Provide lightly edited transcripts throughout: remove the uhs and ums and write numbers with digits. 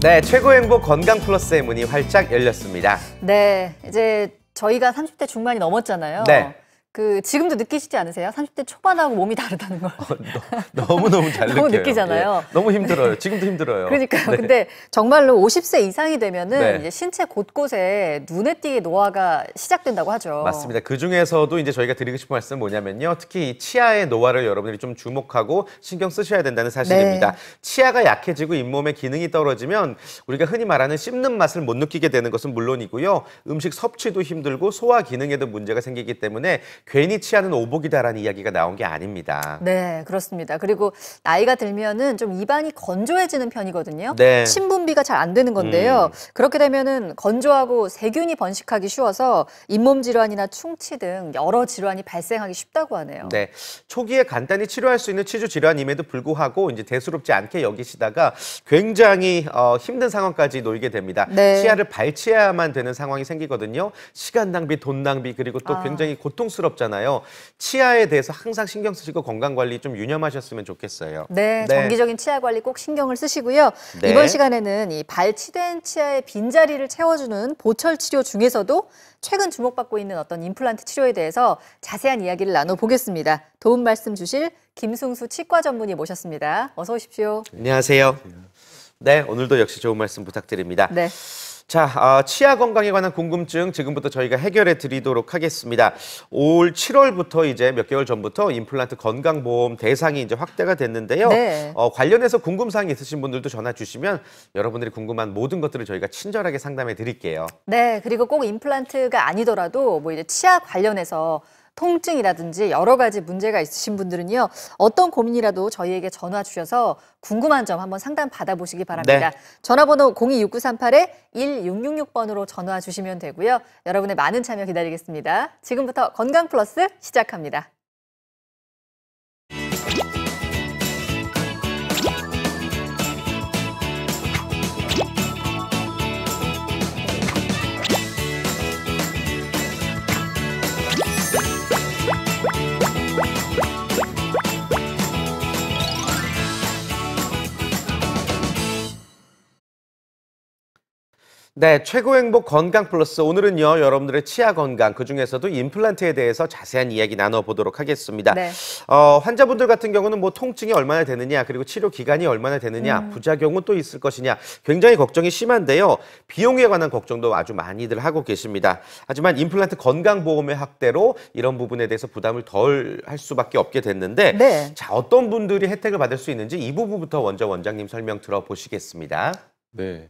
네, 최고의 행복 건강 플러스의 문이 활짝 열렸습니다. 네, 이제 저희가 30대 중반이 넘었잖아요. 네. 지금도 느끼시지 않으세요? 30대 초반하고 몸이 다르다는 걸. 너무너무 잘 느껴요. 너무 느끼잖아요. 예, 너무 힘들어요. 지금도 힘들어요. 그러니까요. 네. 근데 정말로 50세 이상이 되면은 네. 이제 신체 곳곳에 눈에 띄게 노화가 시작된다고 하죠. 맞습니다. 그 중에서도 이제 저희가 드리고 싶은 말씀은 뭐냐면요. 특히 이 치아의 노화를 여러분들이 좀 주목하고 신경 쓰셔야 된다는 사실입니다. 네. 치아가 약해지고 잇몸의 기능이 떨어지면 우리가 흔히 말하는 씹는 맛을 못 느끼게 되는 것은 물론이고요. 음식 섭취도 힘들고 소화 기능에도 문제가 생기기 때문에 괜히 치아는 오복이다라는 이야기가 나온 게 아닙니다. 네, 그렇습니다. 그리고 나이가 들면은 좀 입안이 건조해지는 편이거든요. 네. 신분비가 잘 안 되는 건데요. 그렇게 되면은 건조하고 세균이 번식하기 쉬워서 잇몸 질환이나 충치 등 여러 질환이 발생하기 쉽다고 하네요. 네, 초기에 간단히 치료할 수 있는 치주 질환임에도 불구하고 이제 대수롭지 않게 여기시다가 굉장히 힘든 상황까지 놓이게 됩니다. 네. 치아를 발치해야만 되는 상황이 생기거든요. 시간 낭비, 돈 낭비, 그리고 또 굉장히 고통스럽잖아요. 치아에 대해서 항상 신경 쓰시고 건강 관리 좀 유념하셨으면 좋겠어요. 네, 정기적인 치아 관리 꼭 신경을 쓰시고요. 네. 이번 시간에는 이 발치된 치아의 빈자리를 채워주는 보철 치료 중에서도 최근 주목받고 있는 어떤 임플란트 치료에 대해서 자세한 이야기를 나눠보겠습니다. 도움 말씀 주실 김승수 치과 전문의 모셨습니다. 어서 오십시오. 안녕하세요. 네, 오늘도 역시 좋은 말씀 부탁드립니다. 네. 자, 치아 건강에 관한 궁금증 지금부터 저희가 해결해 드리도록 하겠습니다. 올 7월부터 이제 몇 개월 전부터 임플란트 건강보험 대상이 이제 확대가 됐는데요. 네. 관련해서 궁금사항이 있으신 분들도 전화 주시면 여러분들이 궁금한 모든 것들을 저희가 친절하게 상담해 드릴게요. 네, 그리고 꼭 임플란트가 아니더라도 뭐 이제 치아 관련해서 통증이라든지 여러 가지 문제가 있으신 분들은요. 어떤 고민이라도 저희에게 전화 주셔서 궁금한 점 한번 상담 받아보시기 바랍니다. 네. 전화번호 026938-1666번으로 전화 주시면 되고요. 여러분의 많은 참여 기다리겠습니다. 지금부터 건강 플러스 시작합니다. 네, 최고 행복 건강 플러스 오늘은요 여러분들의 치아 건강 그중에서도 임플란트에 대해서 자세한 이야기 나눠보도록 하겠습니다. 네. 환자분들 같은 경우는 뭐 통증이 얼마나 되느냐 그리고 치료 기간이 얼마나 되느냐 부작용은 또 있을 것이냐 굉장히 걱정이 심한데요. 비용에 관한 걱정도 아주 많이들 하고 계십니다. 하지만 임플란트 건강보험의 확대로 이런 부분에 대해서 부담을 덜 할 수밖에 없게 됐는데 네. 자, 어떤 분들이 혜택을 받을 수 있는지 이 부분부터 먼저 원장님 설명 들어보시겠습니다. 네.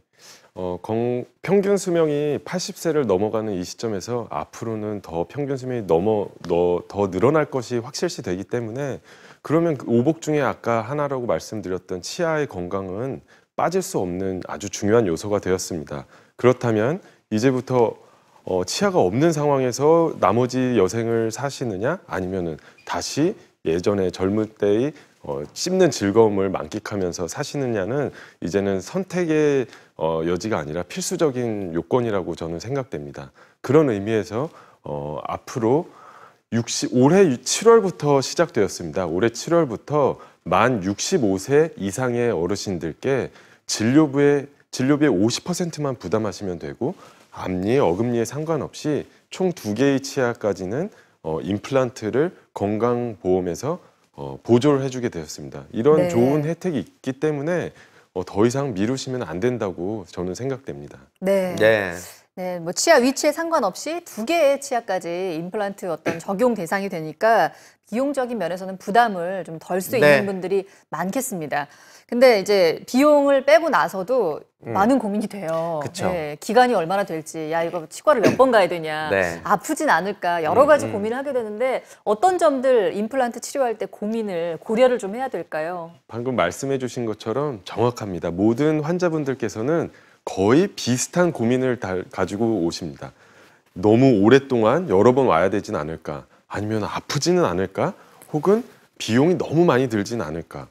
평균 수명이 80세를 넘어가는 이 시점에서 앞으로는 더 평균 수명이 더 늘어날 것이 확실시 되기 때문에 그러면 그 오복 중에 아까 하나라고 말씀드렸던 치아의 건강은 빠질 수 없는 아주 중요한 요소가 되었습니다. 그렇다면 이제부터 치아가 없는 상황에서 나머지 여생을 사시느냐 아니면은 다시 예전에 젊을 때의 씹는 즐거움을 만끽하면서 사시느냐는 이제는 선택의 여지가 아니라 필수적인 요건이라고 저는 생각됩니다. 그런 의미에서 앞으로 올해 7월부터 시작되었습니다. 올해 7월부터 만 65세 이상의 어르신들께 진료비의 50%만 부담하시면 되고 앞니, 어금니에 상관없이 총 2개의 치아까지는 임플란트를 건강보험에서 보조를 해주게 되었습니다. 이런 네. 좋은 혜택이 있기 때문에 더 이상 미루시면 안 된다고 저는 생각됩니다. 네. 네. 네, 뭐 치아 위치에 상관없이 2개의 치아까지 임플란트 어떤 적용 대상이 되니까 비용적인 면에서는 부담을 좀 덜 수 네. 있는 분들이 많겠습니다. 근데 이제 비용을 빼고 나서도 많은 고민이 돼요. 그쵸. 네, 기간이 얼마나 될지, 야 이거 치과를 몇 번 가야 되냐, 네. 아프진 않을까 여러 가지 고민을 하게 되는데 어떤 점들 임플란트 치료할 때 고려를 좀 해야 될까요? 방금 말씀해 주신 것처럼 정확합니다. 모든 환자분들께서는 거의 비슷한 고민을 가지고 오십니다. 너무 오랫동안 여러 번 와야 되진 않을까? 아니면 아프지는 않을까? 혹은 비용이 너무 많이 들진 않을까?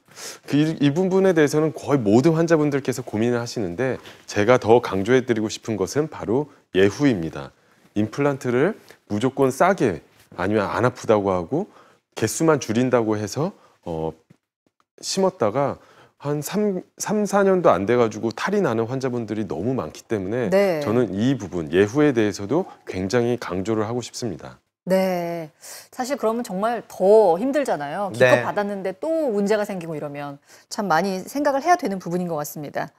이 부분에 대해서는 거의 모든 환자분들께서 고민을 하시는데 제가 더 강조해 드리고 싶은 것은 바로 예후입니다. 임플란트를 무조건 싸게 아니면 안 아프다고 하고 개수만 줄인다고 해서 심었다가 한 4년도 안 돼가지고 탈이 나는 환자분들이 너무 많기 때문에 네. 저는 이 부분 예후에 대해서도 굉장히 강조를 하고 싶습니다. 네. 사실 그러면 정말 더 힘들잖아요. 기껏 네. 받았는데 또 문제가 생기고 이러면 참 많이 생각을 해야 되는 부분인 것 같습니다.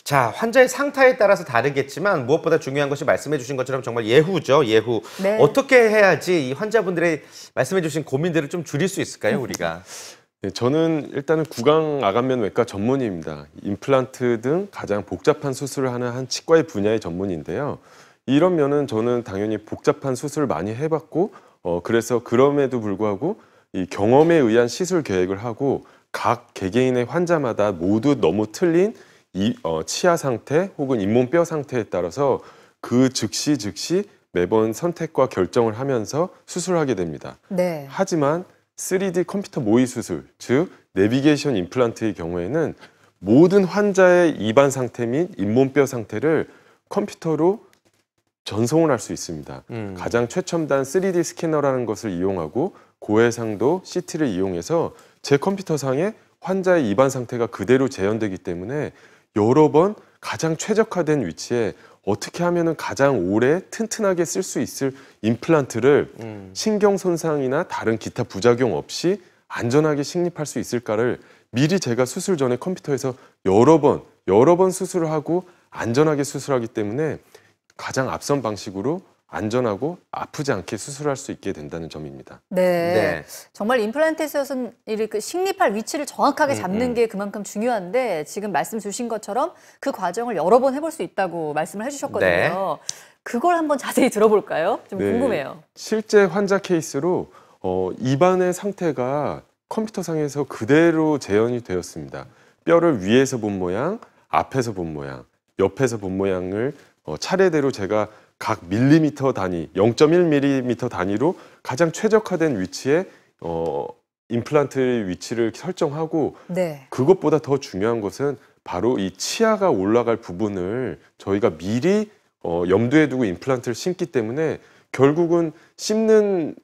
자, 환자의 상태에 따라서 다르겠지만 무엇보다 중요한 것이 말씀해 주신 것처럼 정말 예후죠, 예후. 네. 어떻게 해야지 이 환자분들의 말씀해 주신 고민들을 좀 줄일 수 있을까요, 우리가? 네, 저는 일단은 구강아간면외과 전문의입니다. 임플란트 등 가장 복잡한 수술을 하는 한 치과의 분야의 전문의인데요. 이런 면은 저는 당연히 복잡한 수술을 많이 해봤고, 그래서 그럼에도 불구하고 이 경험에 의한 시술 계획을 하고 각 개개인의 환자마다 모두 너무 틀린 치아 상태 혹은 잇몸뼈 상태에 따라서 그 즉시 매번 선택과 결정을 하면서 수술하게 됩니다. 네. 하지만 3D 컴퓨터 모의 수술, 즉 내비게이션 임플란트의 경우에는 모든 환자의 입안 상태 및 잇몸뼈 상태를 컴퓨터로 전송을 할 수 있습니다. 가장 최첨단 3D 스캐너라는 것을 이용하고 고해상도 CT를 이용해서 제 컴퓨터상에 환자의 입안 상태가 그대로 재현되기 때문에 여러 번 가장 최적화된 위치에 어떻게 하면 가장 오래 튼튼하게 쓸 수 있을 임플란트를 신경 손상이나 다른 기타 부작용 없이 안전하게 식립할 수 있을까를 미리 제가 수술 전에 컴퓨터에서 여러 번 수술을 하고 안전하게 수술하기 때문에 가장 앞선 방식으로 안전하고 아프지 않게 수술할 수 있게 된다는 점입니다. 네. 네. 정말 임플란트에서는 이렇게 식립할 위치를 정확하게 잡는 게 그만큼 중요한데 지금 말씀 주신 것처럼 그 과정을 여러 번 해볼 수 있다고 말씀을 해주셨거든요. 네. 그걸 한번 자세히 들어볼까요? 좀 네. 궁금해요. 실제 환자 케이스로 입안의 상태가 컴퓨터상에서 그대로 재현이 되었습니다. 뼈를 위에서 본 모양, 앞에서 본 모양, 옆에서 본 모양을 차례대로 제가 각 밀리미터 단위, 0.1mm 단위로 가장 최적화된 위치에 임플란트의 위치를 설정하고 네. 그것보다 더 중요한 것은 바로 이 치아가 올라갈 부분을 저희가 미리 염두에 두고 임플란트를 심기 때문에 결국은 씹는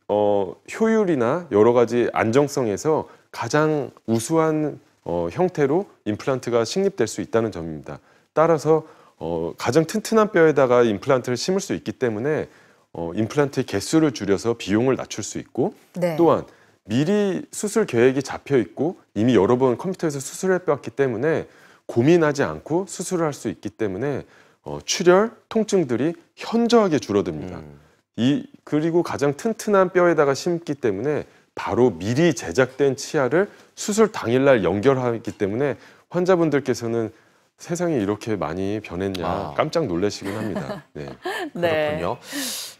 효율이나 여러 가지 안정성에서 가장 우수한 형태로 임플란트가 식립될 수 있다는 점입니다. 따라서 가장 튼튼한 뼈에다가 임플란트를 심을 수 있기 때문에 임플란트의 개수를 줄여서 비용을 낮출 수 있고 네. 또한 미리 수술 계획이 잡혀 있고 이미 여러 번 컴퓨터에서 수술해 봤기 때문에 고민하지 않고 수술을 할 수 있기 때문에 출혈, 통증들이 현저하게 줄어듭니다. 그리고 가장 튼튼한 뼈에다가 심기 때문에 바로 미리 제작된 치아를 수술 당일날 연결하기 때문에 환자분들께서는 세상이 이렇게 많이 변했냐 깜짝 놀라시곤 합니다. 네. 네. 그렇군요.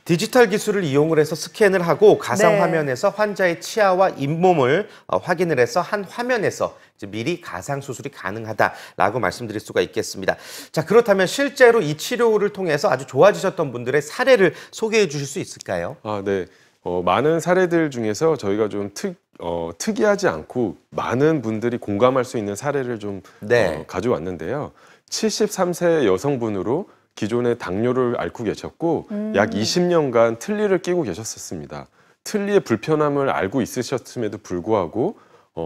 디지털 기술을 이용을 해서 스캔을 하고 가상 네. 화면에서 환자의 치아와 잇몸을 확인을 해서 한 화면에서 이제 미리 가상 수술이 가능하다라고 말씀드릴 수가 있겠습니다. 자, 그렇다면 실제로 이 치료를 통해서 아주 좋아지셨던 분들의 사례를 소개해 주실 수 있을까요? 네. 많은 사례들 중에서 저희가 좀 특이하지 않고 많은 분들이 공감할 수 있는 사례를 좀 네. 가져왔는데요. 73세 여성분으로 기존에 당뇨를 앓고 계셨고 약 20년간 틀니를 끼고 계셨었습니다. 틀니의 불편함을 알고 있으셨음에도 불구하고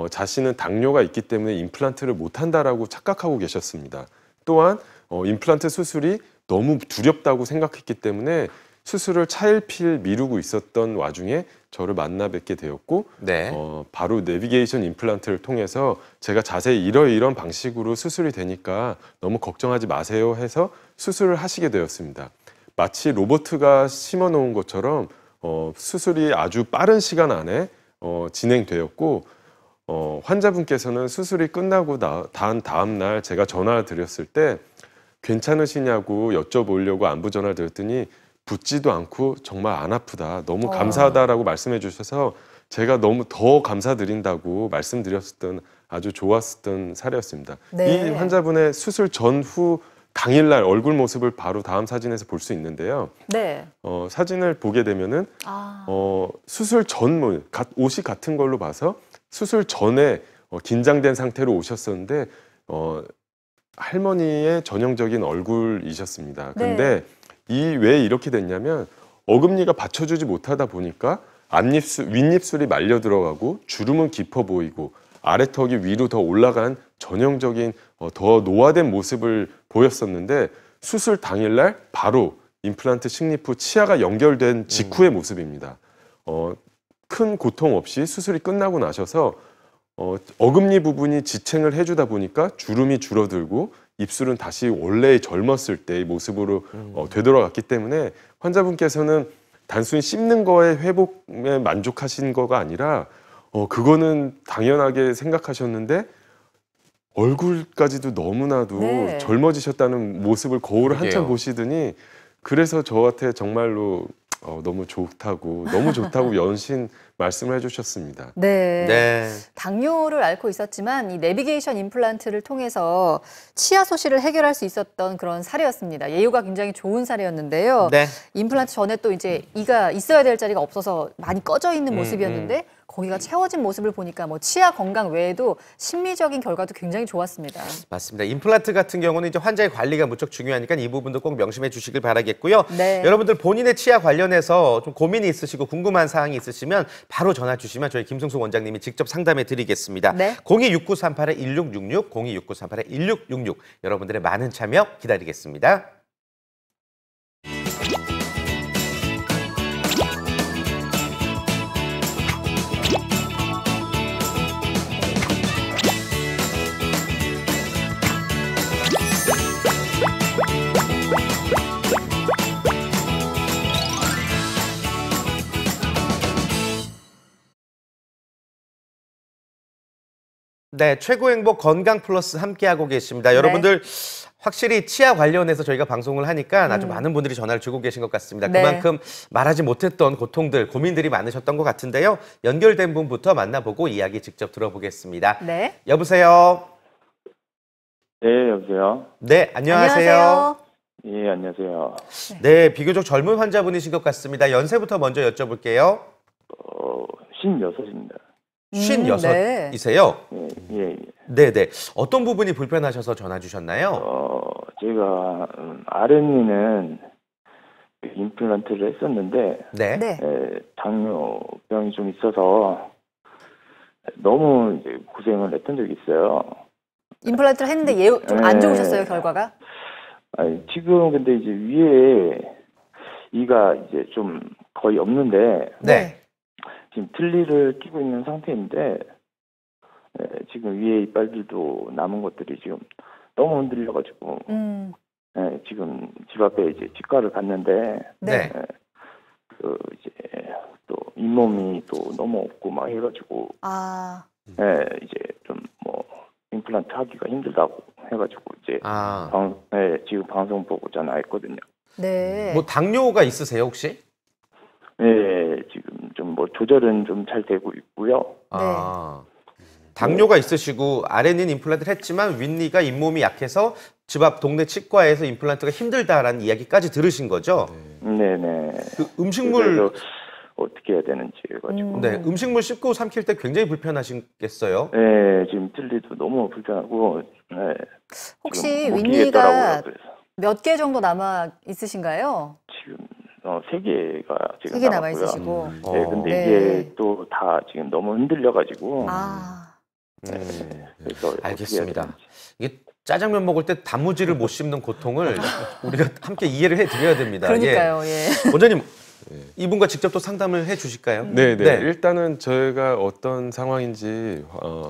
자신은 당뇨가 있기 때문에 임플란트를 못한다라고 착각하고 계셨습니다. 또한 임플란트 수술이 너무 두렵다고 생각했기 때문에 수술을 차일피일 미루고 있었던 와중에 저를 만나 뵙게 되었고 네. 바로 내비게이션 임플란트를 통해서 제가 자세히 이런 방식으로 수술이 되니까 너무 걱정하지 마세요 해서 수술을 하시게 되었습니다. 마치 로봇가 심어놓은 것처럼 수술이 아주 빠른 시간 안에 진행되었고 환자분께서는 수술이 끝나고 다음 날 제가 전화를 드렸을 때 괜찮으시냐고 여쭤보려고 안부 전화를 드렸더니 붓지도 않고 정말 안 아프다. 너무 감사하다라고 말씀해 주셔서 제가 너무 더 감사드린다고 말씀드렸었던 아주 좋았었던 사례였습니다. 네. 이 환자분의 수술 전후 당일날 얼굴 모습을 바로 다음 사진에서 볼 수 있는데요. 네. 사진을 보게 되면은 수술 전 옷이 같은 걸로 봐서 수술 전에 긴장된 상태로 오셨었는데 할머니의 전형적인 얼굴이셨습니다. 근데 왜 이렇게 됐냐면 어금니가 받쳐주지 못하다 보니까 윗입술이 말려 들어가고 주름은 깊어 보이고 아래턱이 위로 더 올라간 전형적인 더 노화된 모습을 보였었는데 수술 당일날 바로 임플란트 식립 후 치아가 연결된 직후의 모습입니다. 큰 고통 없이 수술이 끝나고 나셔서 어금니 부분이 지탱을 해주다 보니까 주름이 줄어들고 입술은 다시 원래의 젊었을 때의 모습으로 되돌아갔기 때문에 환자분께서는 단순히 씹는 거에 회복에 만족하신 거가 아니라 그거는 당연하게 생각하셨는데 얼굴까지도 너무나도 네. 젊어지셨다는 모습을 거울을 그러게요. 한참 보시더니 그래서 저한테 정말로 너무 좋다고 연신 말씀을 해주셨습니다. 네. 네. 당뇨를 앓고 있었지만 이 내비게이션 임플란트를 통해서 치아 소실을 해결할 수 있었던 그런 사례였습니다. 예후가 굉장히 좋은 사례였는데요. 네. 임플란트 전에 또 이제 이가 있어야 될 자리가 없어서 많이 꺼져 있는 모습이었는데 거기가 채워진 모습을 보니까 뭐 치아 건강 외에도 심리적인 결과도 굉장히 좋았습니다. 맞습니다. 임플란트 같은 경우는 이제 환자의 관리가 무척 중요하니까 이 부분도 꼭 명심해 주시길 바라겠고요. 네. 여러분들 본인의 치아 관련해서 좀 고민이 있으시고 궁금한 사항이 있으시면 바로 전화 주시면 저희 김승수 원장님이 직접 상담해 드리겠습니다. 네. 026938-1666, 026938-1666 여러분들의 많은 참여 기다리겠습니다. 네, 최고 행복 건강 플러스 함께하고 계십니다. 여러분들 확실히 치아 관련해서 저희가 방송을 하니까 아주 많은 분들이 전화를 주고 계신 것 같습니다. 네. 그만큼 말하지 못했던 고통들, 고민들이 많으셨던 것 같은데요. 연결된 분부터 만나보고 이야기 직접 들어보겠습니다. 네. 여보세요? 네, 여보세요. 네, 안녕하세요. 예, 안녕하세요. 네, 비교적 젊은 환자분이신 것 같습니다. 연세부터 먼저 여쭤볼게요. 56입니다. 56이세요? 예. 네네. 어떤 부분이 불편하셔서 전화 주셨나요? 제가 RNE는 임플란트를 했었는데 네. 네. 당뇨병이 좀 있어서 너무 이제 고생을 했던 적이 있어요. 임플란트를 했는데 좀 안 좋으셨어요, 결과가? 아니, 지금 근데 이제 위에 이가 이제 좀 거의 없는데 네. 지금 틀니를 끼고 있는 상태인데 지금 위에 이빨들도 남은 것들이 지금 너무 흔들려가지고 지금 집 앞에 이제 치과를 갔는데 네. 이제 또 잇몸이 또 너무 없고 막 해가지고 이제 좀 뭐 임플란트 하기가 힘들다고 해가지고 이제 지금 방송 보고 전화했거든요. 네. 뭐 당뇨가 있으세요 혹시? 네, 지금 좀 뭐 조절은 좀 잘 되고 있고요. 당뇨가 있으시고 아래는 임플란트를 했지만 윗니가 잇몸이 약해서 집 앞 동네 치과에서 임플란트가 힘들다라는 이야기까지 들으신 거죠? 네네. 그 음식물 그래서 어떻게 해야 되는지 해가지고. 네, 음식물 씹고 삼킬 때 굉장히 불편하시겠어요? 네, 지금 틀리도 너무 불편하고. 네. 혹시 못 윗니가 끼겠더라고요, 그래서. 몇 개 정도 남아 있으신가요? 지금 3개가 지금 3개 남아 남았고요. 있으시고. 네, 근데 네. 이게 또 다 지금 너무 흔들려가지고. 그래서 알겠습니다. 어떻게 해야 되는지. 이게 짜장면 먹을 때 단무지를 못 씹는 고통을 우리가 함께 이해를 해드려야 됩니다. 그러니까요. 예. 원장님, 이분과 직접 또 상담을 해주실까요? 네. 네. 일단은 저희가 어떤 상황인지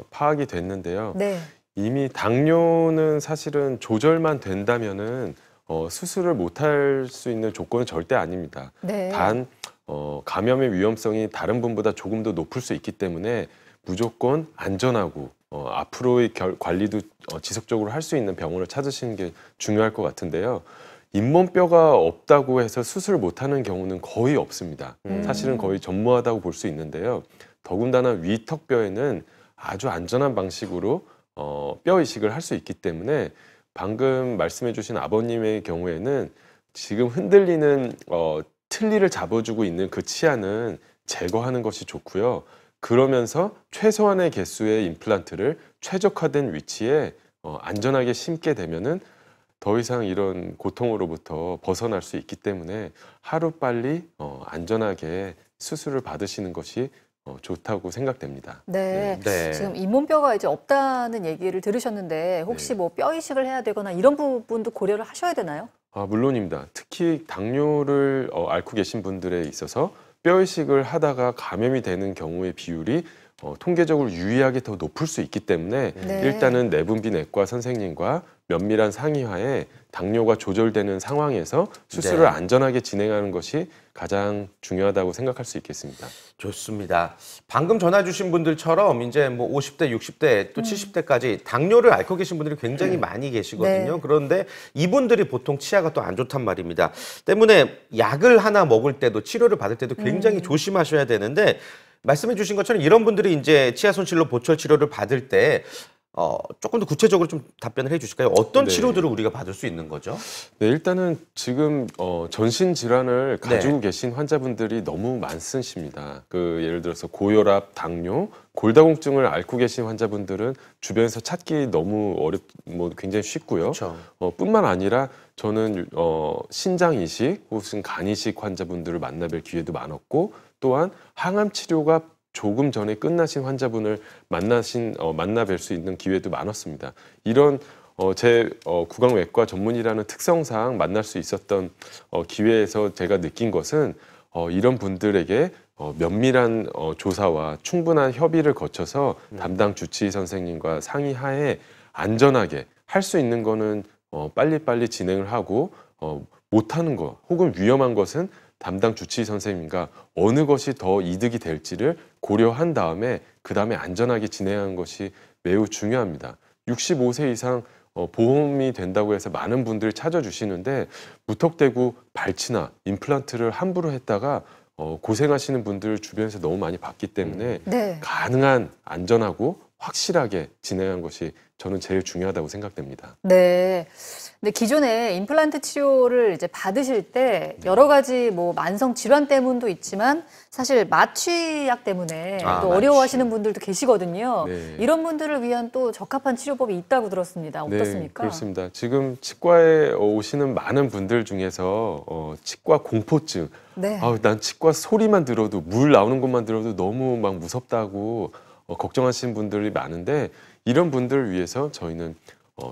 파악이 됐는데요. 네. 이미 당뇨는 사실은 조절만 된다면은 수술을 못할 수 있는 조건은 절대 아닙니다. 네. 단 감염의 위험성이 다른 분보다 조금 더 높을 수 있기 때문에 무조건 안전하고 앞으로의 관리도 지속적으로 할 수 있는 병원을 찾으시는 게 중요할 것 같은데요. 잇몸뼈가 없다고 해서 수술을 못하는 경우는 거의 없습니다. 사실은 거의 전무하다고 볼 수 있는데요. 더군다나 위턱뼈에는 아주 안전한 방식으로 뼈 이식을 할 수 있기 때문에 방금 말씀해 주신 아버님의 경우에는 지금 흔들리는 틀니를 잡아주고 있는 그 치아는 제거하는 것이 좋고요. 그러면서 최소한의 개수의 임플란트를 최적화된 위치에 안전하게 심게 되면은 더 이상 이런 고통으로부터 벗어날 수 있기 때문에 하루빨리 안전하게 수술을 받으시는 것이 좋다고 생각됩니다. 네. 네. 지금 잇몸뼈가 이제 없다는 얘기를 들으셨는데 혹시 뭐 뼈 이식을 해야 되거나 이런 부분도 고려를 하셔야 되나요? 물론입니다. 특히 당뇨를 앓고 계신 분들에 있어서 뼈 이식을 하다가 감염이 되는 경우의 비율이 통계적으로 유의하게 더 높을 수 있기 때문에 일단은 내분비내과 선생님과 면밀한 상의하에 당뇨가 조절되는 상황에서 수술을 안전하게 진행하는 것이 가장 중요하다고 생각할 수 있겠습니다. 좋습니다. 방금 전화 주신 분들처럼 이제 뭐 50대, 60대 또 70대까지 당뇨를 앓고 계신 분들이 굉장히 많이 계시거든요. 그런데 이분들이 보통 치아가 또 안 좋단 말입니다. 때문에 약을 하나 먹을 때도 치료를 받을 때도 굉장히 조심하셔야 되는데 말씀해 주신 것처럼 이런 분들이 이제 치아 손실로 보철 치료를 받을 때 조금 더 구체적으로 좀 답변을 해주실까요? 어떤 치료들을 우리가 받을 수 있는 거죠? 네, 일단은 지금 전신 질환을 가지고 계신 환자분들이 너무 많으십니다. 예를 들어서 고혈압, 당뇨, 골다공증을 앓고 계신 환자분들은 주변에서 찾기 너무 굉장히 쉽고요. 뿐만 아니라 저는 신장 이식 혹은 간 이식 환자분들을 만나뵐 기회도 많았고, 또한 항암 치료가 조금 전에 끝나신 환자분을 만나뵐 수 있는 기회도 많았습니다. 이런 제 구강외과 전문이라는 특성상 만날 수 있었던 기회에서 제가 느낀 것은 이런 분들에게 면밀한 조사와 충분한 협의를 거쳐서 담당 주치의 선생님과 상의하에 안전하게 할 수 있는 거는 빨리빨리 진행을 하고 못하는 것 혹은 위험한 것은 담당 주치의 선생님과 어느 것이 더 이득이 될지를 고려한 다음에 그 다음에 안전하게 진행하는 것이 매우 중요합니다. 65세 이상 보험이 된다고 해서 많은 분들이 찾아주시는데 무턱대고 발치나 임플란트를 함부로 했다가 고생하시는 분들 주변에서 너무 많이 봤기 때문에 가능한 안전하고 확실하게 진행한 것이 저는 제일 중요하다고 생각됩니다. 네. 근데 기존에 임플란트 치료를 이제 받으실 때 여러 가지 뭐 만성 질환 때문도 있지만 사실 마취약 때문에 또 어려워하시는 분들도 계시거든요. 이런 분들을 위한 또 적합한 치료법이 있다고 들었습니다. 어떻습니까? 네, 그렇습니다. 지금 치과에 오시는 많은 분들 중에서 치과 공포증, 난 치과 소리만 들어도 물 나오는 것만 들어도 너무 막 무섭다고 걱정하시는 분들이 많은데 이런 분들을 위해서 저희는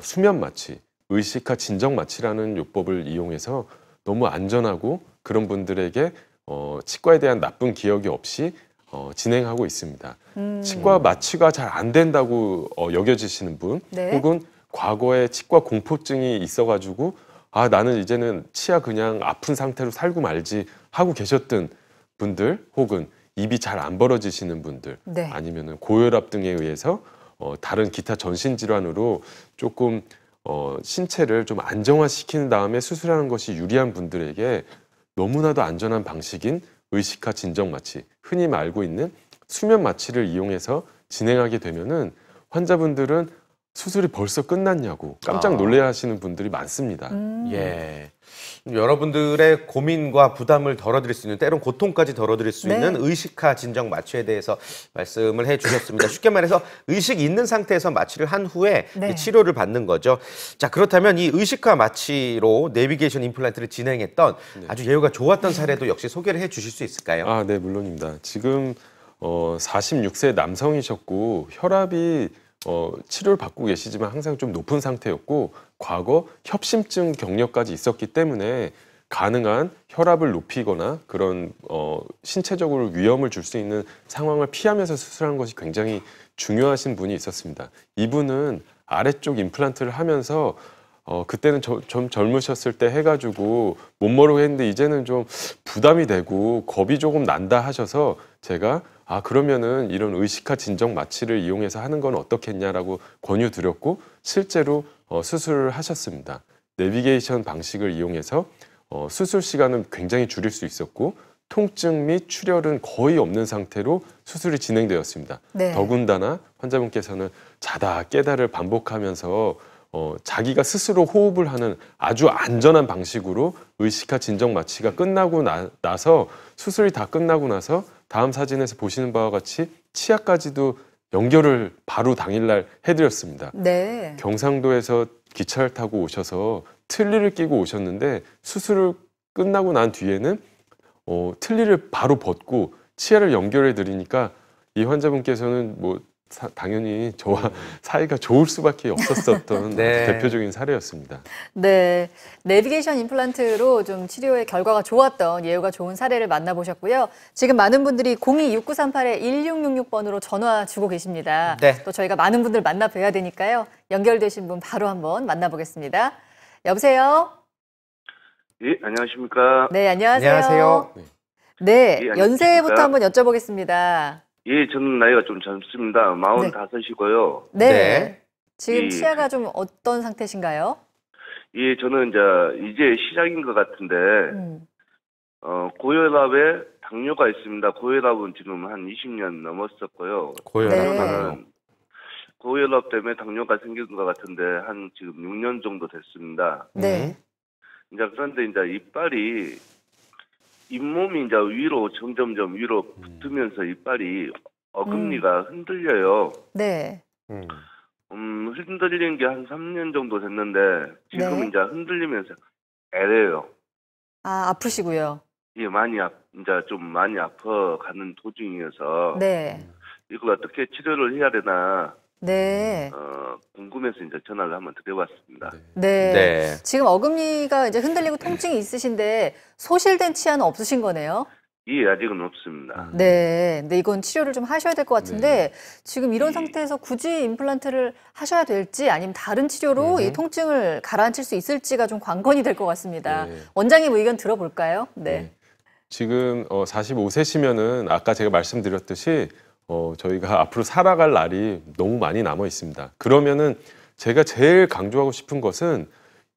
수면 마취, 의식화 진정 마취라는 요법을 이용해서 너무 안전하고 그런 분들에게 치과에 대한 나쁜 기억이 없이 진행하고 있습니다. 치과 마취가 잘 안 된다고 여겨지시는 분 혹은 과거에 치과 공포증이 있어가지고 나는 이제는 치아 그냥 아픈 상태로 살고 말지 하고 계셨던 분들 혹은 입이 잘 안 벌어지시는 분들 아니면 고혈압 등에 의해서 다른 기타 전신 질환으로 조금 신체를 좀 안정화시킨 다음에 수술하는 것이 유리한 분들에게 너무나도 안전한 방식인 의식화 진정 마취, 흔히 알고 있는 수면 마취를 이용해서 진행하게 되면은 환자분들은 수술이 벌써 끝났냐고 깜짝 놀래하시는 분들이 많습니다. 예. 여러분들의 고민과 부담을 덜어드릴 수 있는, 때론 고통까지 덜어드릴 수 있는 의식화 진정 마취에 대해서 말씀을 해주셨습니다. 쉽게 말해서 의식 있는 상태에서 마취를 한 후에 치료를 받는 거죠. 자, 그렇다면 이 의식화 마취로 내비게이션 임플란트를 진행했던 아주 예후가 좋았던 사례도 역시 소개를 해주실 수 있을까요? 네, 물론입니다. 지금 46세 남성이셨고 혈압이 치료를 받고 계시지만 항상 좀 높은 상태였고 과거 협심증 경력까지 있었기 때문에 가능한 혈압을 높이거나 그런 신체적으로 위험을 줄 수 있는 상황을 피하면서 수술하는 것이 굉장히 중요하신 분이 있었습니다. 이분은 아래쪽 임플란트를 하면서 그때는 좀 젊으셨을 때 해가지고 못 모르고 했는데 이제는 좀 부담이 되고 겁이 조금 난다 하셔서 제가 그러면은 이런 의식화 진정 마취를 이용해서 하는 건 어떻겠냐라고 권유드렸고 실제로 수술을 하셨습니다. 내비게이션 방식을 이용해서 수술 시간은 굉장히 줄일 수 있었고 통증 및 출혈은 거의 없는 상태로 수술이 진행되었습니다. 더군다나 환자분께서는 자다 깨다를 반복하면서 자기가 스스로 호흡을 하는 아주 안전한 방식으로 의식화 진정 마취가 끝나고 나서 수술이 다 끝나고 나서 다음 사진에서 보시는 바와 같이 치아까지도 연결을 바로 당일날 해드렸습니다. 경상도에서 기차를 타고 오셔서 틀니를 끼고 오셨는데 수술을 끝나고 난 뒤에는 틀니를 바로 벗고 치아를 연결해 드리니까 이 환자분께서는 뭐 당연히 저와 사이가 좋을 수밖에 없었던 네. 대표적인 사례였습니다. 네, 내비게이션 임플란트로 좀 치료의 결과가 좋았던 예후가 좋은 사례를 만나보셨고요. 지금 많은 분들이 026938-1666번으로 전화 주고 계십니다. 네. 또 저희가 많은 분들 만나 뵈야 되니까요. 연결되신 분 바로 한번 만나보겠습니다. 여보세요? 예, 안녕하십니까? 네, 안녕하세요. 안녕하세요. 네, 예, 연세부터 한번 여쭤보겠습니다. 예, 저는 나이가 좀 젊습니다. 45이고요. 네. 네. 지금 예. 치아가 좀 어떤 상태신가요? 예, 저는 이제 시작인 것 같은데, 음. 고혈압에 당뇨가 있습니다. 고혈압은 지금 한 20년 넘었었고요. 고혈압. 네. 저는 고혈압 때문에 당뇨가 생긴 것 같은데, 한 지금 6년 정도 됐습니다. 네. 이제 그런데 이제 이빨이, 잇몸이 이제 위로 점점점 위로 붙으면서 이빨이 어금니가 흔들려요. 네. 흔들린 게 한 3년 정도 됐는데 지금 네. 이제 흔들리면서 애래요. 아, 아프시고요. 이게 이제 좀 많이 아파가는 도중이어서 네. 이걸 어떻게 치료를 해야 되나 네. 궁금해서 이제 전화를 한번 드려봤습니다. 네. 네. 지금 어금니가 이제 흔들리고 통증이 있으신데 소실된 치아는 없으신 거네요? 예, 아직은 없습니다. 네. 근데 이건 치료를 좀 하셔야 될 것 같은데 지금 이런 상태에서 굳이 임플란트를 하셔야 될지 아니면 다른 치료로 이 통증을 가라앉힐 수 있을지가 좀 관건이 될 것 같습니다. 네. 원장님 의견 들어볼까요? 네. 지금 45세시면은 아까 제가 말씀드렸듯이 저희가 앞으로 살아갈 날이 너무 많이 남아 있습니다. 그러면은 제가 제일 강조하고 싶은 것은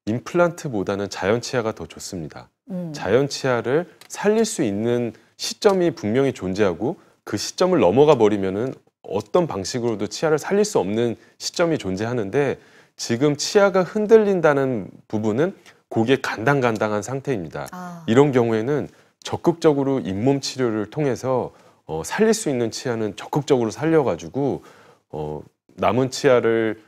임플란트보다는 자연 치아가 더 좋습니다. 자연 치아를 살릴 수 있는 시점이 분명히 존재하고 그 시점을 넘어가 버리면은 어떤 방식으로도 치아를 살릴 수 없는 시점이 존재하는데 지금 치아가 흔들린다는 부분은 그게 간당간당한 상태입니다. 이런 경우에는 적극적으로 잇몸 치료를 통해서 살릴 수 있는 치아는 적극적으로 살려가지고 남은 치아를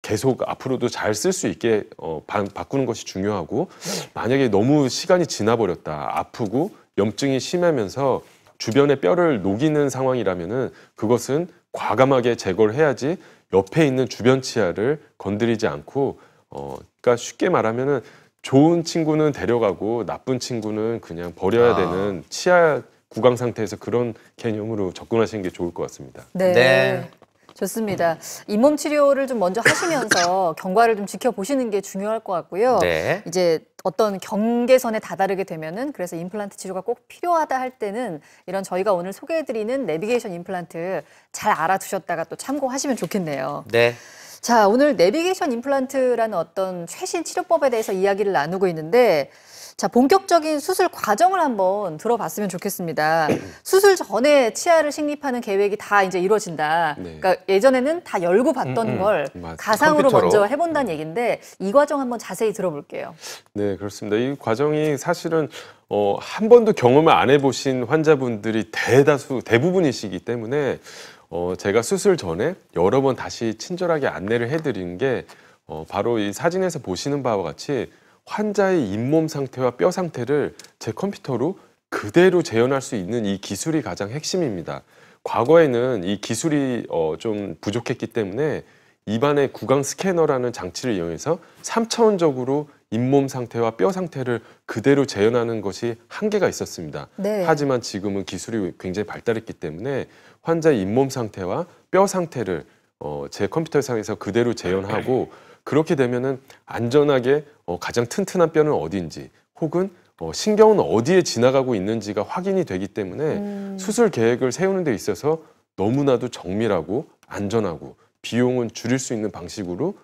계속 앞으로도 잘 쓸 수 있게 바꾸는 것이 중요하고 만약에 너무 시간이 지나버렸다 아프고 염증이 심하면서 주변의 뼈를 녹이는 상황이라면은 그것은 과감하게 제거를 해야지 옆에 있는 주변 치아를 건드리지 않고 그러니까 쉽게 말하면은 좋은 친구는 데려가고 나쁜 친구는 그냥 버려야 되는 치아 구강 상태에서 그런 개념으로 접근하시는 게 좋을 것 같습니다. 네. 네. 좋습니다. 잇몸 치료를 좀 먼저 하시면서 경과를 좀 지켜보시는 게 중요할 것 같고요. 네. 이제 어떤 경계선에 다다르게 되면은 그래서 임플란트 치료가 꼭 필요하다 할 때는 이런 저희가 오늘 소개해드리는 내비게이션 임플란트 잘 알아두셨다가 또 참고하시면 좋겠네요. 네. 자, 오늘 내비게이션 임플란트라는 어떤 최신 치료법에 대해서 이야기를 나누고 있는데 자, 본격적인 수술 과정을 한번 들어봤으면 좋겠습니다. 수술 전에 치아를 식립하는 계획이 다 이제 이루어진다. 네. 그러니까 예전에는 다 열고 봤던 걸 맞아요. 가상으로 컴퓨터로. 먼저 해본다는 얘기인데 이 과정 한번 자세히 들어볼게요. 네, 그렇습니다. 이 과정이 사실은 한 번도 경험을 안 해보신 환자분들이 대부분이시기 때문에 제가 수술 전에 여러 번 다시 친절하게 안내를 해드리는 게 바로 이 사진에서 보시는 바와 같이 환자의 잇몸 상태와 뼈 상태를 제 컴퓨터로 그대로 재현할 수 있는 이 기술이 가장 핵심입니다. 과거에는 이 기술이 좀 부족했기 때문에 입안의 구강 스캐너라는 장치를 이용해서 3차원적으로 잇몸 상태와 뼈 상태를 그대로 재현하는 것이 한계가 있었습니다. 네. 하지만 지금은 기술이 굉장히 발달했기 때문에 환자의 잇몸 상태와 뼈 상태를 제 컴퓨터상에서 그대로 재현하고 그렇게 되면은 안전하게 가장 튼튼한 뼈는 어디인지 혹은 신경은 어디에 지나가고 있는지가 확인이 되기 때문에 수술 계획을 세우는 데 있어서 너무나도 정밀하고 안전하고 비용은 줄일 수 있는 방식으로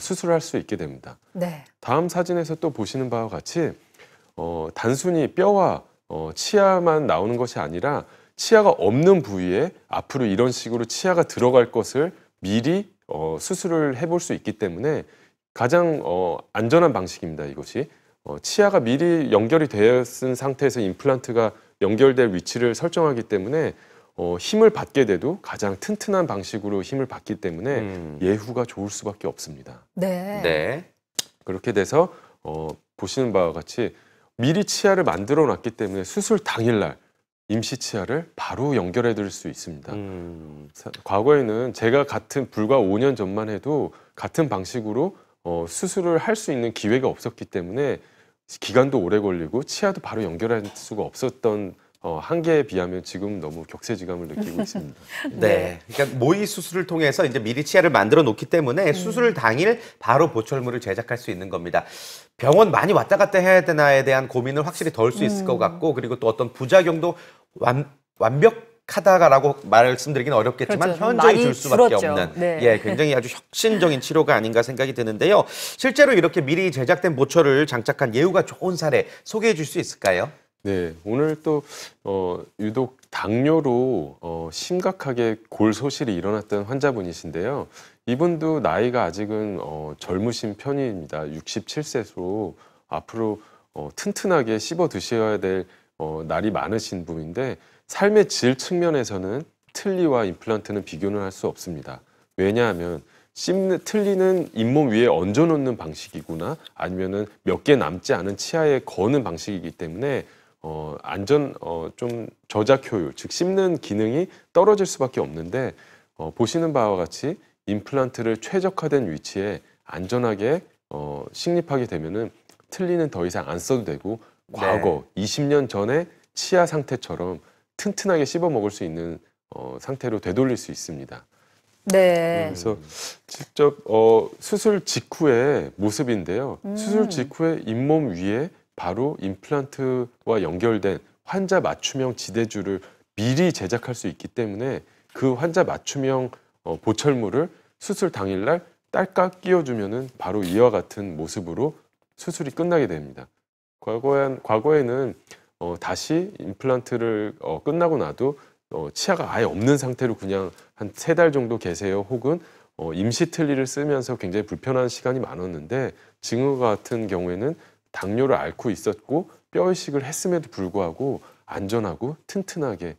수술할 수 있게 됩니다. 네. 다음 사진에서 또 보시는 바와 같이 단순히 뼈와 치아만 나오는 것이 아니라 치아가 없는 부위에 앞으로 이런 식으로 치아가 들어갈 것을 미리 수술을 해볼 수 있기 때문에 가장 안전한 방식입니다. 이것이 치아가 미리 연결이 되었은 상태에서 임플란트가 연결될 위치를 설정하기 때문에 힘을 받게 돼도 가장 튼튼한 방식으로 힘을 받기 때문에 예후가 좋을 수밖에 없습니다. 네. 네. 그렇게 돼서 보시는 바와 같이 미리 치아를 만들어 놨기 때문에 수술 당일날 임시 치아를 바로 연결해 드릴 수 있습니다. 과거에는 제가 불과 5년 전만 해도 같은 방식으로 수술을 할 수 있는 기회가 없었기 때문에 기간도 오래 걸리고 치아도 바로 연결할 수가 없었던 한계에 비하면 지금 너무 격세지감을 느끼고 있습니다. 네. 그러니까 모의 수술을 통해서 이제 미리 치아를 만들어 놓기 때문에 수술 당일 바로 보철물을 제작할 수 있는 겁니다. 병원 많이 왔다 갔다 해야 되나에 대한 고민을 확실히 덜 수 있을 것 같고, 그리고 또 어떤 부작용도 완벽하다라고 말씀드리기는 어렵겠지만 그렇죠. 현저히 줄 수밖에 줄었죠. 없는 네. 예, 굉장히 아주 혁신적인 치료가 아닌가 생각이 드는데요. 실제로 이렇게 미리 제작된 보철을 장착한 예후가 좋은 사례 소개해 줄 수 있을까요? 네, 오늘 또 유독 당뇨로 심각하게 골 소실이 일어났던 환자분이신데요. 이분도 나이가 아직은 젊으신 편입니다. 67세로 앞으로 튼튼하게 씹어 드셔야 될 날이 많으신 분인데, 삶의 질 측면에서는 틀니와 임플란트는 비교는 할 수 없습니다. 왜냐하면 틀니는 잇몸 위에 얹어놓는 방식이구나, 아니면은 몇 개 남지 않은 치아에 거는 방식이기 때문에 좀 저작 효율, 즉 씹는 기능이 떨어질 수밖에 없는데, 보시는 바와 같이 임플란트를 최적화된 위치에 안전하게 식립하게 되면은 틀니는 더 이상 안 써도 되고, 과거 20년 전에 치아 상태처럼 튼튼하게 씹어 먹을 수 있는 상태로 되돌릴 수 있습니다. 네. 그래서 직접 수술 직후의 모습인데요. 수술 직후에 잇몸 위에 바로 임플란트와 연결된 환자 맞춤형 지대줄을 미리 제작할 수 있기 때문에 그 환자 맞춤형 보철물을 수술 당일날 딸깍 끼워주면은 바로 이와 같은 모습으로 수술이 끝나게 됩니다. 과거에는 다시 임플란트를 끝나고 나도 치아가 아예 없는 상태로 그냥 한 3달 정도 계세요. 혹은 임시 틀니를 쓰면서 굉장히 불편한 시간이 많았는데, 지금과 같은 경우에는 당뇨를 앓고 있었고 뼈이식을 했음에도 불구하고 안전하고 튼튼하게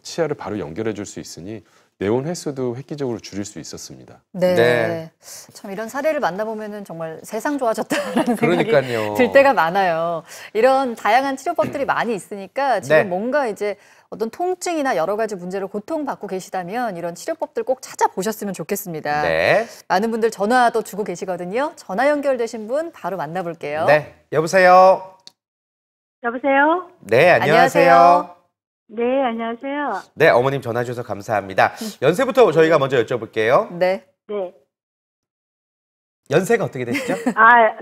치아를 바로 연결해 줄 수 있으니 내원 횟수도 획기적으로 줄일 수 있었습니다. 네. 네. 참 이런 사례를 만나보면 정말 세상 좋아졌다는 그러니까요. 생각이 들 때가 많아요. 이런 다양한 치료법들이 많이 있으니까 지금 네. 뭔가 이제 어떤 통증이나 여러 가지 문제로 고통받고 계시다면 이런 치료법들 꼭 찾아보셨으면 좋겠습니다. 네. 많은 분들 전화도 주고 계시거든요. 전화 연결되신 분 바로 만나볼게요. 네. 여보세요? 여보세요? 네, 안녕하세요. 안녕하세요. 네, 안녕하세요. 네, 어머님 전화 주셔서 감사합니다. 연세부터 저희가 먼저 여쭤볼게요. 네. 네. 연세가 어떻게 되시죠?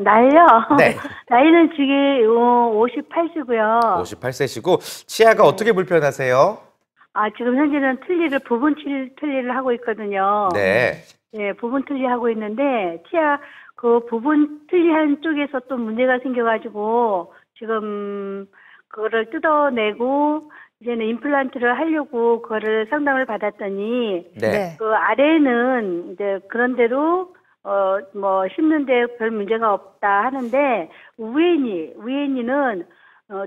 나이요? 네. 나이는 지금 58세고요. 58세시고 치아가 어떻게 불편하세요? 지금 현재는 부분 틀니를 하고 있거든요. 네. 네, 부분 틀니 하고 있는데, 치아 그 부분 틀니 한 쪽에서 또 문제가 생겨가지고, 지금 그거를 뜯어내고, 이제는 임플란트를 하려고 그거를 상담을 받았더니, 네. 그 아래는 이제 그런 대로 씹는데 별 문제가 없다 하는데, 위에니는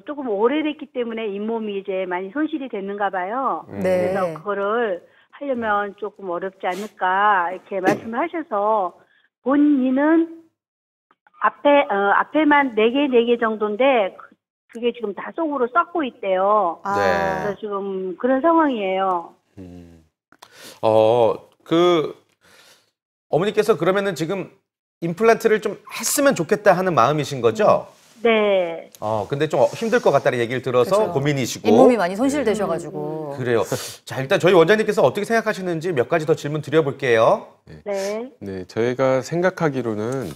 조금 오래됐기 때문에 잇몸이 이제 많이 손실이 됐는가 봐요. 네. 그래서 그거를 하려면 조금 어렵지 않을까 이렇게 말씀을 하셔서, 본인은 앞에만 4개 정도인데 그게 지금 다 속으로 썩고 있대요. 네. 그래서 지금 그런 상황이에요. 어머니께서 그러면은 지금 임플란트를 좀 했으면 좋겠다 하는 마음이신 거죠? 네. 근데 좀 힘들 것 같다는 얘기를 들어서 그렇죠. 고민이시고. 잇몸이 많이 손실되셔가지고. 그래요. 자, 일단 저희 원장님께서 어떻게 생각하시는지 몇 가지 더 질문 드려볼게요. 네. 네, 저희가 생각하기로는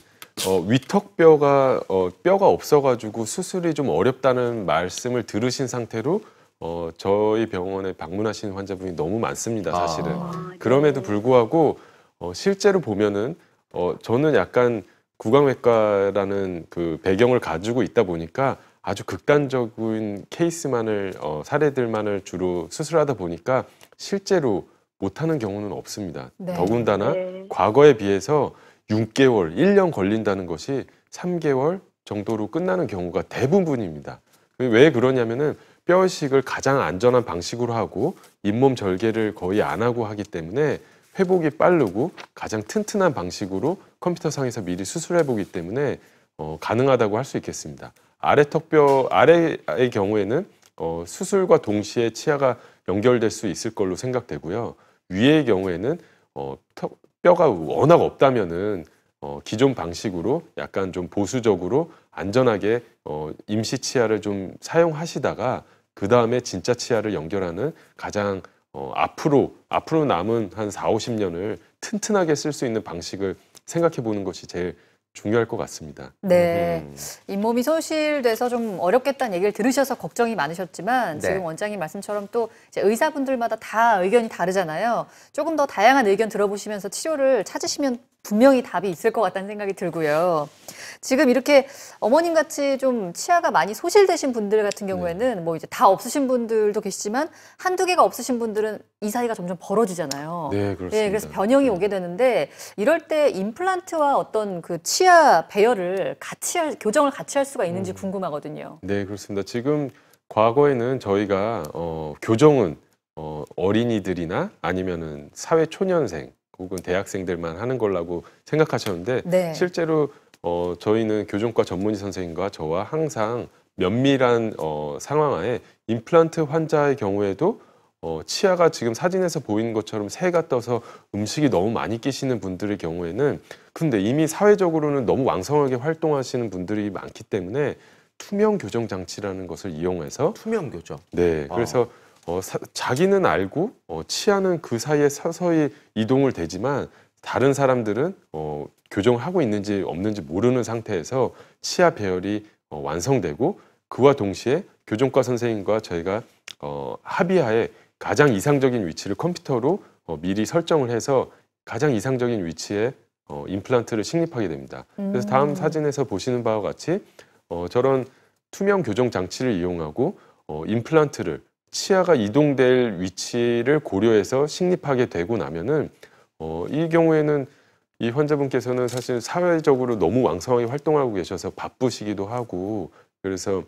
위턱뼈가 뼈가 없어가지고 수술이 좀 어렵다는 말씀을 들으신 상태로 저희 병원에 방문하신 환자분이 너무 많습니다, 사실은. 그럼에도 불구하고 실제로 보면은 저는 약간 구강외과라는 그 배경을 가지고 있다 보니까 아주 극단적인 케이스만을 사례들만을 주로 수술하다 보니까 실제로 못하는 경우는 없습니다. 네. 더군다나 네. 과거에 비해서 6개월, 1년 걸린다는 것이 3개월 정도로 끝나는 경우가 대부분입니다. 왜 그러냐면은 뼈이식을 가장 안전한 방식으로 하고 잇몸 절개를 거의 안 하고 하기 때문에 회복이 빠르고 가장 튼튼한 방식으로 컴퓨터상에서 미리 수술해 보기 때문에 가능하다고 할 수 있겠습니다. 아래턱뼈 아래의 경우에는 수술과 동시에 치아가 연결될 수 있을 걸로 생각되고요. 위의 경우에는 뼈가 워낙 없다면은 기존 방식으로 약간 좀 보수적으로 안전하게 임시 치아를 좀 사용하시다가 그 다음에 진짜 치아를 연결하는 가장 앞으로 남은 한 4, 50년을 튼튼하게 쓸 수 있는 방식을 생각해 보는 것이 제일 중요할 것 같습니다. 네, 잇몸이 손실돼서 좀 어렵겠다는 얘기를 들으셔서 걱정이 많으셨지만 네. 지금 원장님 말씀처럼 또 이제 의사분들마다 다 의견이 다르잖아요. 조금 더 다양한 의견 들어보시면서 치료를 찾으시면 분명히 답이 있을 것 같다는 생각이 들고요. 지금 이렇게 어머님 같이 좀 치아가 많이 소실되신 분들 같은 경우에는 뭐 이제 다 없으신 분들도 계시지만 한두 개가 없으신 분들은 이 사이가 점점 벌어지잖아요. 네, 그렇습니다. 네, 그래서 변형이 오게 되는데 이럴 때 임플란트와 어떤 그 치아 배열을 교정을 같이 할 수가 있는지 궁금하거든요. 네, 그렇습니다. 지금 과거에는 저희가 교정은 어린이들이나 아니면은 사회 초년생 혹은 대학생들만 하는 걸라고 생각하셨는데 네. 실제로 저희는 교정과 전문의 선생님과 저와 항상 면밀한 상황하에 임플란트 환자의 경우에도 치아가 지금 사진에서 보이는 것처럼 새가 떠서 음식이 너무 많이 끼시는 분들의 경우에는 근데 이미 사회적으로는 너무 왕성하게 활동하시는 분들이 많기 때문에 투명 교정 장치라는 것을 이용해서 투명 교정. 네, 그래서 자기는 알고 치아는 그 사이에 서서히 이동을 되지만 다른 사람들은 교정을 하고 있는지 없는지 모르는 상태에서 치아 배열이 완성되고 그와 동시에 교정과 선생님과 저희가 합의하에 가장 이상적인 위치를 컴퓨터로 미리 설정을 해서 가장 이상적인 위치에 임플란트를 식립하게 됩니다. 그래서 다음 사진에서 보시는 바와 같이 저런 투명 교정 장치를 이용하고 임플란트를 치아가 이동될 위치를 고려해서 식립하게 되고 나면은 이 경우에는 이 환자분께서는 사실 사회적으로 너무 왕성하게 활동하고 계셔서 바쁘시기도 하고 그래서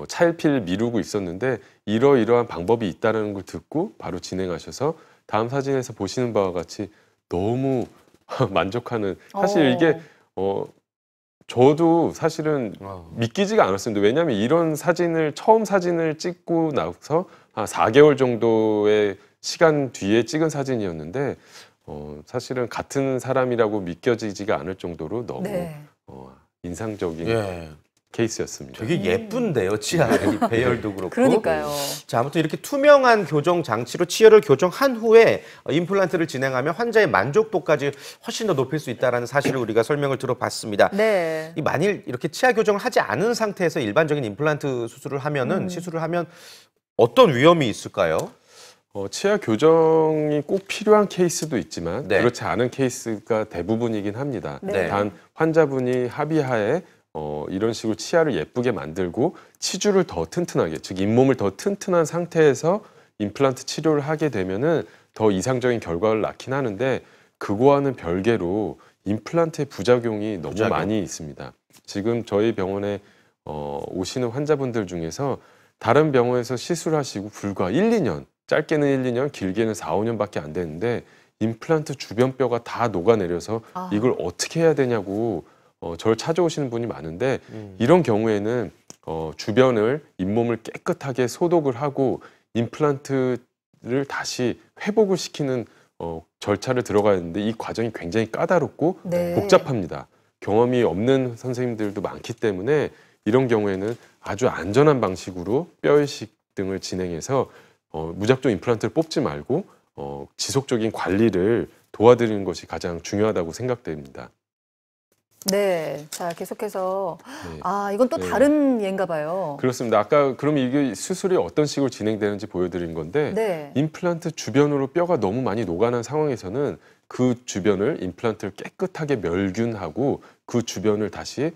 차일피일 미루고 있었는데 이러이러한 방법이 있다는 걸 듣고 바로 진행하셔서 다음 사진에서 보시는 바와 같이 너무 만족하는 사실 이게 저도 사실은 믿기지가 않았습니다. 왜냐하면 이런 처음 사진을 찍고 나서 한 4개월 정도의 시간 뒤에 찍은 사진이었는데 사실은 같은 사람이라고 믿겨지지가 않을 정도로 너무 인상적인 케이스였습니다. 되게 예쁜데요, 치아 배열도 그렇고. 그러니까요. 자, 아무튼 이렇게 투명한 교정 장치로 치아를 교정한 후에 임플란트를 진행하면 환자의 만족도까지 훨씬 더 높일 수 있다는 사실을 우리가 설명을 들어봤습니다. 네. 만일 이렇게 치아 교정을 하지 않은 상태에서 일반적인 임플란트 수술을 하면은 시술을 하면 어떤 위험이 있을까요? 치아 교정이 꼭 필요한 케이스도 있지만 그렇지 않은 케이스가 대부분이긴 합니다. 단 환자분이 합의하에 이런 식으로 치아를 예쁘게 만들고 치주를 더 튼튼하게, 즉 잇몸을 더 튼튼한 상태에서 임플란트 치료를 하게 되면은 더 이상적인 결과를 낳긴 하는데 그거와는 별개로 임플란트의 부작용이 너무 많이 있습니다. 지금 저희 병원에 오시는 환자분들 중에서 다른 병원에서 시술하시고 불과 1, 2년, 짧게는 1, 2년, 길게는 4, 5년밖에 안 되는데 임플란트 주변 뼈가 다 녹아내려서 이걸 어떻게 해야 되냐고 저를 찾아오시는 분이 많은데 이런 경우에는 주변을 잇몸을 깨끗하게 소독을 하고 임플란트를 다시 회복을 시키는 절차를 들어가야 하는데 이 과정이 굉장히 까다롭고 복잡합니다. 경험이 없는 선생님들도 많기 때문에 이런 경우에는 아주 안전한 방식으로 뼈이식 등을 진행해서 무작정 임플란트를 뽑지 말고 지속적인 관리를 도와드리는 것이 가장 중요하다고 생각됩니다. 네, 자 계속해서 이건 또 다른 예인가 봐요. 그렇습니다. 아까 그럼 이게 수술이 어떤 식으로 진행되는지 보여드린 건데 임플란트 주변으로 뼈가 너무 많이 녹아난 상황에서는 그 주변을 임플란트를 깨끗하게 멸균하고 그 주변을 다시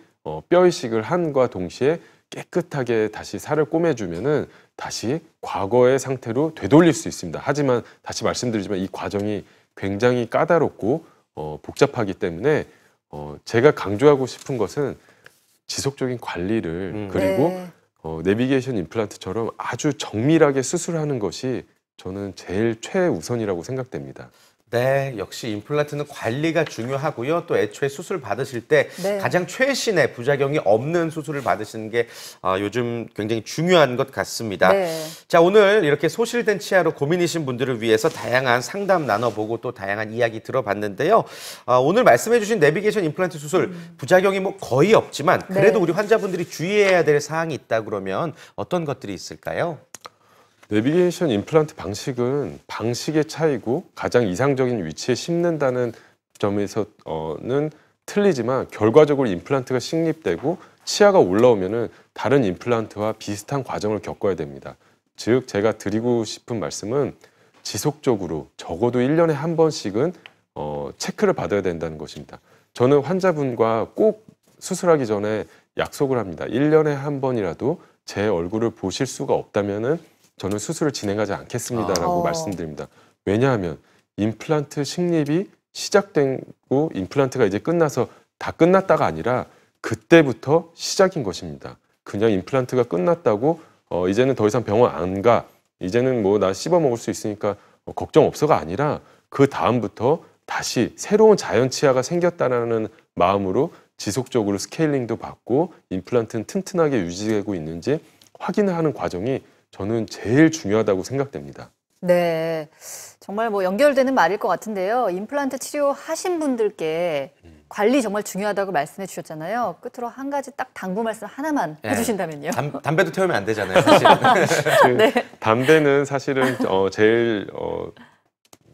뼈이식을 한과 동시에 깨끗하게 다시 살을 꼬매주면은 다시 과거의 상태로 되돌릴 수 있습니다. 하지만 다시 말씀드리지만 이 과정이 굉장히 까다롭고 복잡하기 때문에 제가 강조하고 싶은 것은 지속적인 관리를 그리고 내비게이션 임플란트처럼 아주 정밀하게 수술하는 것이 저는 제일 최우선이라고 생각됩니다. 네, 역시 임플란트는 관리가 중요하고요. 또 애초에 수술 받으실 때 네. 가장 최신의 부작용이 없는 수술을 받으시는 게 요즘 굉장히 중요한 것 같습니다. 네. 자, 오늘 이렇게 소실된 치아로 고민이신 분들을 위해서 다양한 상담 나눠보고 또 다양한 이야기 들어봤는데요. 오늘 말씀해 주신 내비게이션 임플란트 수술 부작용이 뭐 거의 없지만 그래도 네. 우리 환자분들이 주의해야 될 사항이 있다 그러면 어떤 것들이 있을까요? 내비게이션 임플란트 방식은 방식의 차이고 가장 이상적인 위치에 심는다는 점에서는 틀리지만 결과적으로 임플란트가 식립되고 치아가 올라오면은 다른 임플란트와 비슷한 과정을 겪어야 됩니다. 즉 제가 드리고 싶은 말씀은 지속적으로 적어도 1년에 한 번씩은 체크를 받아야 된다는 것입니다. 저는 환자분과 꼭 수술하기 전에 약속을 합니다. 1년에 한 번이라도 제 얼굴을 보실 수가 없다면은 저는 수술을 진행하지 않겠습니다라고 말씀드립니다. 왜냐하면 임플란트 식립이 시작되고 임플란트가 이제 끝나서 다 끝났다가 아니라 그때부터 시작인 것입니다. 그냥 임플란트가 끝났다고 이제는 더 이상 병원 안 가. 이제는 뭐 나 씹어 먹을 수 있으니까 걱정 없어가 아니라 그 다음부터 다시 새로운 자연 치아가 생겼다는 마음으로 지속적으로 스케일링도 받고 임플란트는 튼튼하게 유지되고 있는지 확인을 하는 과정이 저는 제일 중요하다고 생각됩니다. 네, 정말 뭐 연결되는 말일 것 같은데요. 임플란트 치료하신 분들께 관리 정말 중요하다고 말씀해 주셨잖아요. 끝으로 한 가지 딱 당부 말씀 하나만 해주신다면요. 담배도 태우면 안 되잖아요, 사실. 네. 담배는 사실은 제일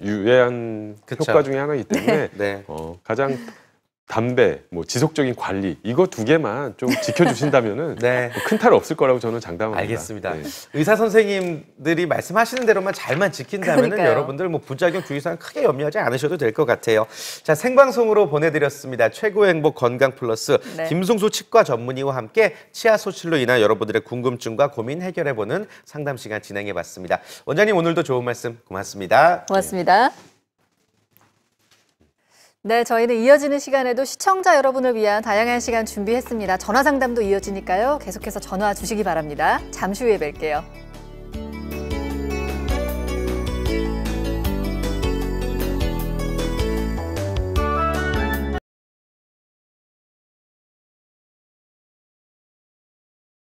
유해한 그쵸. 효과 중에 하나이기 때문에 네. 가장 담배, 뭐 지속적인 관리 이거 두 개만 좀 지켜주신다면은 네. 큰 탈 없을 거라고 저는 장담합니다. 알겠습니다. 네. 의사 선생님들이 말씀하시는 대로만 잘만 지킨다면은 그러니까요. 여러분들 뭐 부작용 주의사항 크게 염려하지 않으셔도 될 것 같아요. 자, 생방송으로 보내드렸습니다. 최고의 행복 건강 플러스 네. 김승수 치과 전문의와 함께 치아 소실로 인한 여러분들의 궁금증과 고민 해결해보는 상담 시간 진행해봤습니다. 원장님 오늘도 좋은 말씀 고맙습니다. 고맙습니다. 네, 저희는 이어지는 시간에도 시청자 여러분을 위한 다양한 시간 준비했습니다. 전화 상담도 이어지니까요. 계속해서 전화 주시기 바랍니다. 잠시 후에 뵐게요.